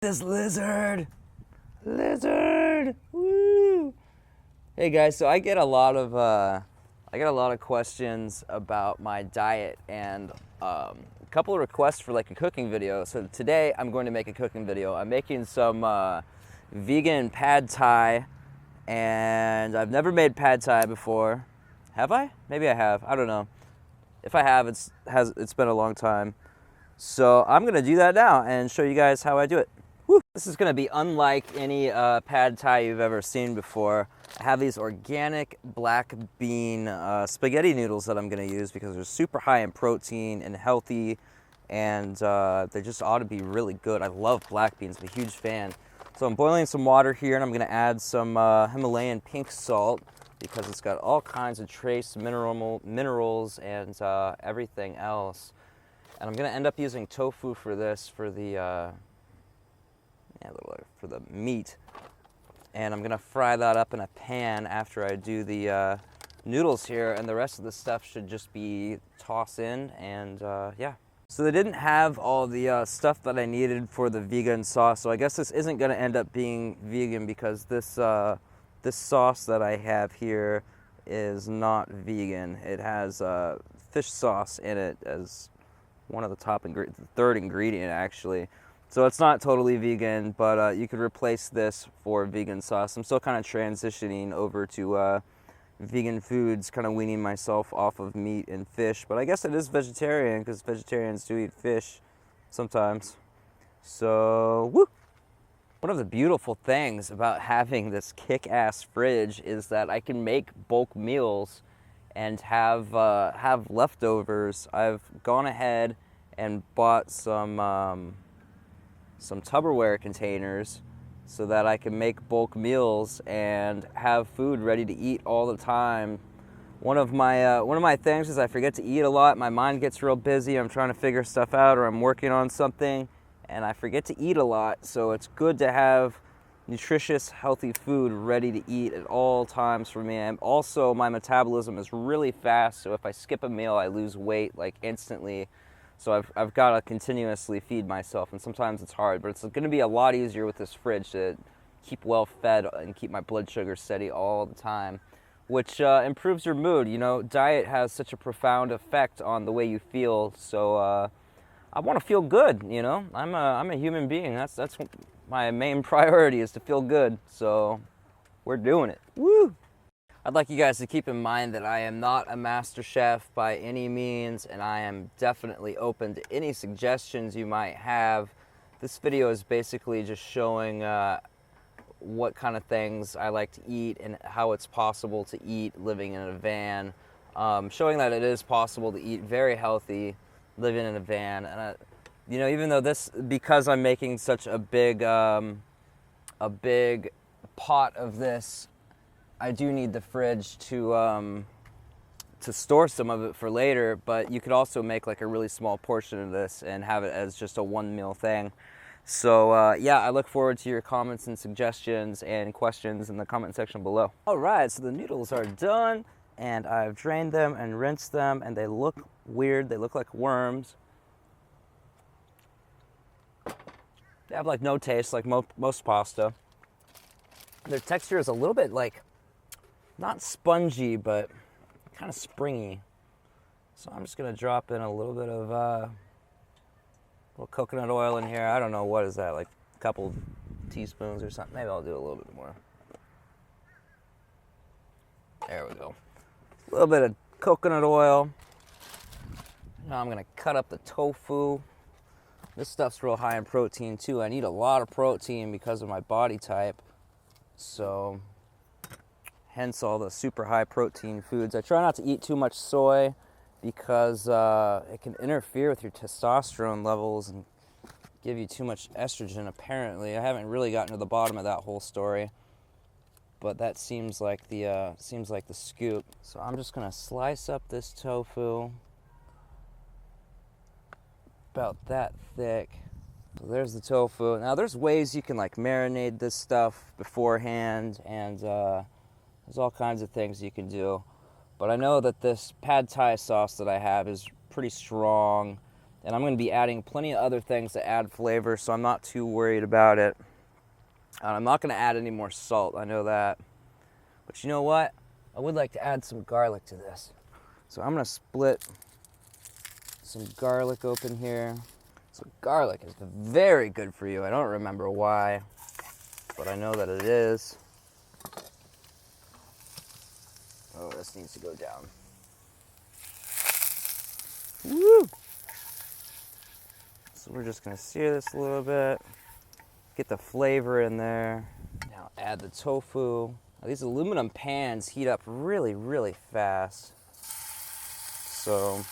this lizard. Lizard. Woo. Hey guys, so I get a lot of questions about my diet and a couple of requests for like a cooking video. So today I'm going to make a cooking video. I'm making some vegan pad thai, and I've never made pad thai before. Have I? Maybe I have. I don't know. If I have, it's been a long time. So I'm gonna do that now and show you guys how I do it. Woo. This is gonna be unlike any pad thai you've ever seen before. I have these organic black bean spaghetti noodles that I'm gonna use because they're super high in protein and healthy, and they just ought to be really good. I love black beans, I'm a huge fan. So I'm boiling some water here, and I'm gonna add some Himalayan pink salt because it's got all kinds of trace minerals and everything else. And I'm gonna end up using tofu for this, for the meat. And I'm gonna fry that up in a pan after I do the noodles here, and the rest of the stuff should just be tossed in, and yeah. So they didn't have all the stuff that I needed for the vegan sauce, so I guess this isn't gonna end up being vegan because this sauce that I have here is not vegan. It has fish sauce in it as one of the the third ingredient actually. So it's not totally vegan, but you could replace this for vegan sauce. I'm still kind of transitioning over to vegan foods, kind of weaning myself off of meat and fish. But I guess it is vegetarian because vegetarians do eat fish sometimes. So, woo! One of the beautiful things about having this kick-ass fridge is that I can make bulk meals and have leftovers. I've gone ahead and bought some Tupperware containers so that I can make bulk meals and have food ready to eat all the time. One of my things is I forget to eat a lot. My mind gets real busy. I'm trying to figure stuff out, or I'm working on something, and I forget to eat a lot. So it's good to have nutritious, healthy food ready to eat at all times for me. And also, my metabolism is really fast, so if I skip a meal, I lose weight like instantly. So I've got to continuously feed myself, and sometimes it's hard, but it's going to be a lot easier with this fridge to keep well fed and keep my blood sugar steady all the time, which improves your mood. You know, diet has such a profound effect on the way you feel. So I want to feel good. You know, I'm a human being. That's my main priority, is to feel good. So we're doing it. Woo! I'd like you guys to keep in mind that I am not a master chef by any means, and I am definitely open to any suggestions you might have. This video is basically just showing what kind of things I like to eat and how it's possible to eat living in a van. Showing that it is possible to eat very healthy living in a van. And you know, even though because I'm making such a big pot of this, I do need the fridge to store some of it for later, but you could also make like a really small portion of this and have it as just a one meal thing. So yeah, I look forward to your comments and suggestions and questions in the comment section below. All right, so the noodles are done, and I've drained them and rinsed them, and they look weird. They look like worms. They have like no taste, like most pasta. Their texture is a little bit like, not spongy, but kind of springy. So I'm just gonna drop in a little bit of little coconut oil in here. I don't know, what is that, like a couple teaspoons or something. Maybe I'll do a little bit more. There we go. A little bit of coconut oil. Now I'm gonna cut up the tofu. This stuff's real high in protein too. I need a lot of protein because of my body type. So hence all the super high protein foods. I try not to eat too much soy because it can interfere with your testosterone levels and give you too much estrogen, apparently. I haven't really gotten to the bottom of that whole story, but that seems like the scoop. So I'm just gonna slice up this tofu about that thick. So there's the tofu. Now there's ways you can like marinate this stuff beforehand, and there's all kinds of things you can do. But I know that this pad thai sauce that I have is pretty strong, And I'm going to be adding plenty of other things to add flavor, so I'm not too worried about it. I'm not going to add any more salt, I know that. But you know what? I would like to add some garlic to this. So I'm going to split some garlic open here. So garlic is very good for you. I don't remember why, but I know that it is. Oh, this needs to go down. Woo! So we're just gonna sear this a little bit, get the flavor in there. Now add the tofu. Now, these aluminum pans heat up really, really fast. So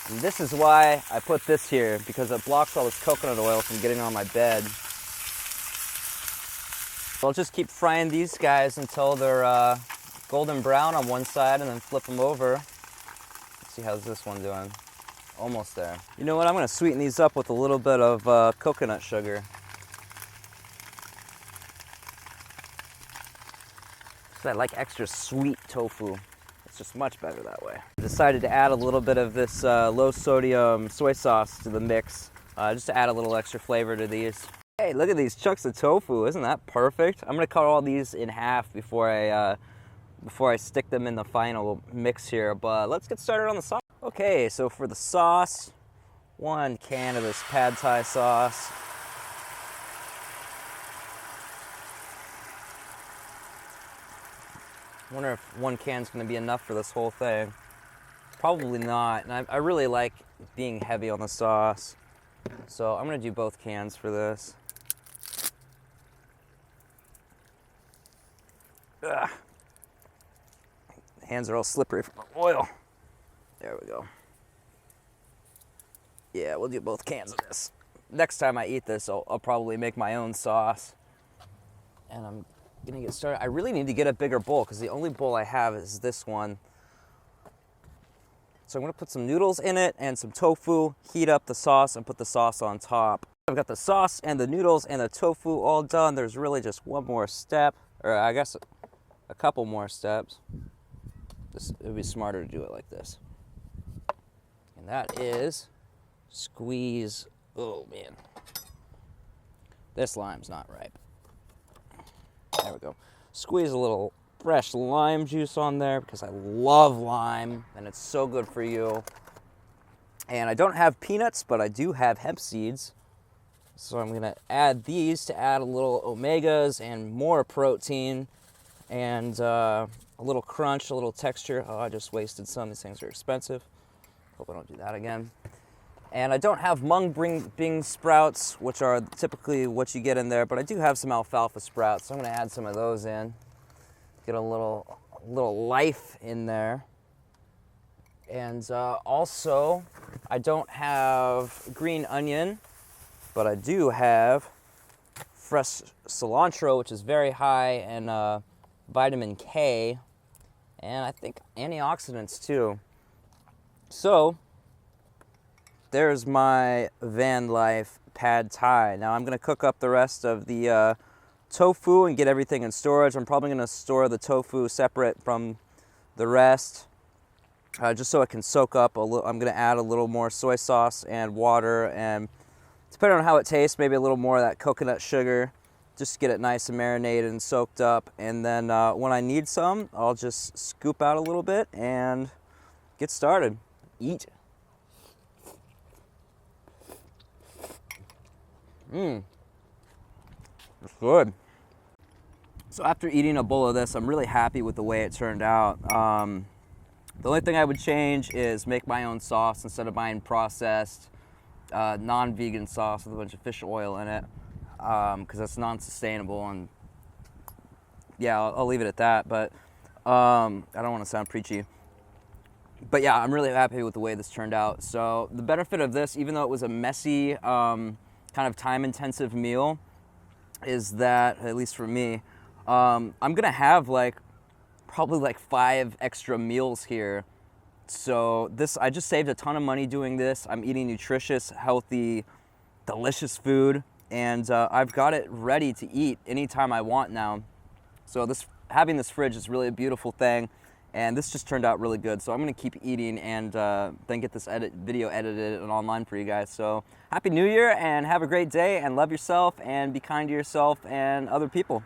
and this is why I put this here, because it blocks all this coconut oil from getting on my bed. So I'll just keep frying these guys until they're golden brown on one side and then flip them over. Let's see how's this one doing. Almost there. You know what, I'm gonna sweeten these up with a little bit of coconut sugar. So I like extra sweet tofu. It's just much better that way. I decided to add a little bit of this low sodium soy sauce to the mix, just to add a little extra flavor to these. Hey, look at these chunks of tofu. Isn't that perfect? I'm gonna cut all these in half before I stick them in the final mix here, but let's get started on the sauce. Okay, so for the sauce, 1 can of this pad thai sauce. I wonder if 1 can's gonna be enough for this whole thing. Probably not, and I really like being heavy on the sauce. So I'm gonna do both cans for this. Ugh. Hands are all slippery from the oil. There we go. Yeah, we'll do both cans of this. Next time I eat this, I'll probably make my own sauce. And I'm gonna get started. I really need to get a bigger bowl because the only bowl I have is this one. So I'm gonna put some noodles in it and some tofu, heat up the sauce and put the sauce on top. I've got the sauce and the noodles and the tofu all done. There's really just one more step, or I guess a couple more steps. It would be smarter to do it like this. And that is squeeze. Oh man, this lime's not ripe. There we go. Squeeze a little fresh lime juice on there because I love lime and it's so good for you. And I don't have peanuts, but I do have hemp seeds. So I'm gonna add these to add a little omegas and more protein and a little crunch, a little texture. Oh, I just wasted some. These things are expensive. Hope I don't do that again. And I don't have mung bean sprouts, which are typically what you get in there, but I do have some alfalfa sprouts, so I'm gonna add some of those in. Get a little life in there. And also, I don't have green onion, but I do have fresh cilantro, which is very high in vitamin K, and I think antioxidants too. So, there's my van life pad thai. Now I'm gonna cook up the rest of the tofu and get everything in storage. I'm probably gonna store the tofu separate from the rest, just so it can soak up a little. I'm gonna add a little more soy sauce and water, and depending on how it tastes, maybe a little more of that coconut sugar, just to get it nice and marinated and soaked up. And then when I need some, I'll just scoop out a little bit and get started. Eat. It's good. So after eating a bowl of this, I'm really happy with the way it turned out. The only thing I would change is make my own sauce instead of buying processed non-vegan sauce with a bunch of fish oil in it, because that's non-sustainable. And yeah, I'll leave it at that. But I don't want to sound preachy. But yeah, I'm really happy with the way this turned out. So the benefit of this, even though it was a messy, kind of time-intensive meal, is that, at least for me, I'm gonna have probably like 5 extra meals here. So I just saved a ton of money doing this. I'm eating nutritious, healthy, delicious food, and I've got it ready to eat anytime I want now. So this having this fridge is really a beautiful thing, and this just turned out really good. So I'm gonna keep eating and then get this video edited and online for you guys. So Happy New Year and have a great day, and love yourself and be kind to yourself and other people.